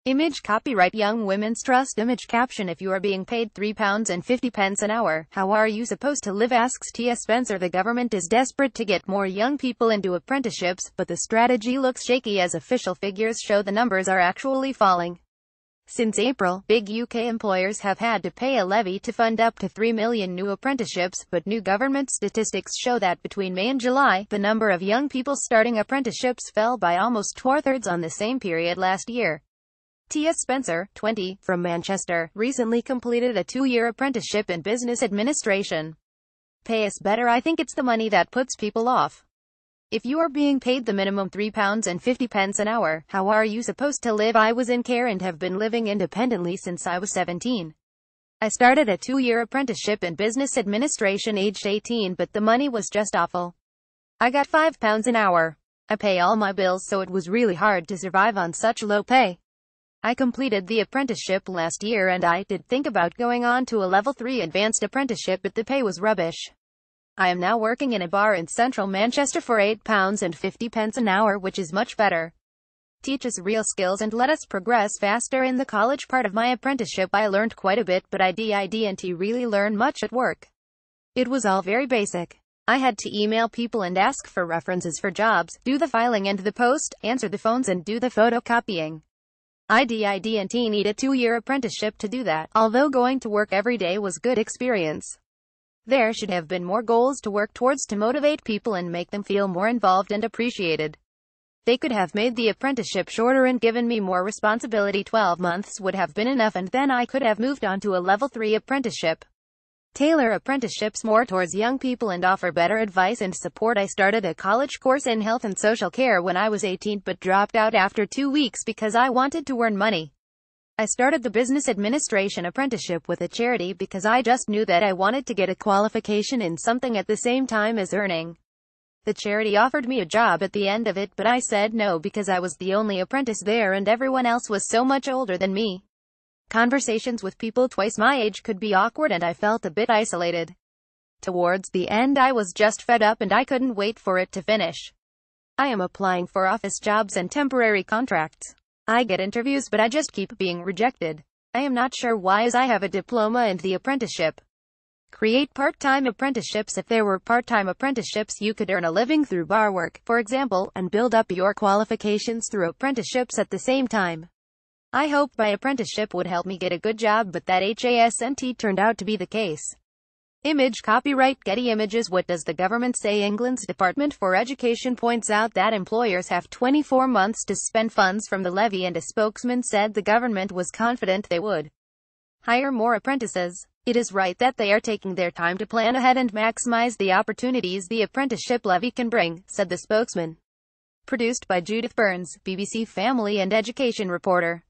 Image copyright Young Women's Trust image caption If you are being paid £3.50 an hour, how are you supposed to live, asks Tia Spencer. The government is desperate to get more young people into apprenticeships, but the strategy looks shaky as official figures show the numbers are actually falling. Since April, big UK employers have had to pay a levy to fund up to 3 million new apprenticeships, but new government statistics show that between May and July, the number of young people starting apprenticeships fell by almost 2/3 on the same period last year. Tia Spencer, 20, from Manchester, recently completed a 2-year apprenticeship in business administration. Pay us better. I think it's the money that puts people off. If you are being paid the minimum £3.50 an hour, how are you supposed to live? I was in care and have been living independently since I was 17. I started a 2-year apprenticeship in business administration aged 18, but the money was just awful. I got £5 an hour. I pay all my bills, so it was really hard to survive on such low pay. I completed the apprenticeship last year and I did think about going on to a level 3 advanced apprenticeship, but the pay was rubbish. I am now working in a bar in central Manchester for £8.50 an hour, which is much better. Teach us real skills and let us progress faster. In the college part of my apprenticeship I learned quite a bit, but I didn't really learn much at work. It was all very basic. I had to email people and ask for references for jobs, do the filing and the post, answer the phones and do the photocopying. I didn't need a 2-year apprenticeship to do that, although going to work every day was good experience. There should have been more goals to work towards to motivate people and make them feel more involved and appreciated. They could have made the apprenticeship shorter and given me more responsibility. 12 months would have been enough, and then I could have moved on to a level 3 apprenticeship. Tailor apprenticeships more towards young people and offer better advice and support. I started a college course in health and social care when I was 18 but dropped out after 2 weeks because I wanted to earn money. I started the business administration apprenticeship with a charity because I just knew that I wanted to get a qualification in something at the same time as earning. The charity offered me a job at the end of it, but I said no because I was the only apprentice there and everyone else was so much older than me. Conversations with people twice my age could be awkward and I felt a bit isolated. Towards the end I was just fed up and I couldn't wait for it to finish. I am applying for office jobs and temporary contracts. I get interviews but I just keep being rejected. I am not sure why, as I have a diploma and the apprenticeship. Create part-time apprenticeships. If there were part-time apprenticeships you could earn a living through bar work, for example, and build up your qualifications through apprenticeships at the same time. I hoped my apprenticeship would help me get a good job, but that hasn't turned out to be the case. Image copyright Getty Images. What does the government say? England's Department for Education points out that employers have 24 months to spend funds from the levy, and a spokesman said the government was confident they would hire more apprentices. It is right that they are taking their time to plan ahead and maximize the opportunities the apprenticeship levy can bring, said the spokesman. Produced by Judith Burns, BBC Family and Education reporter.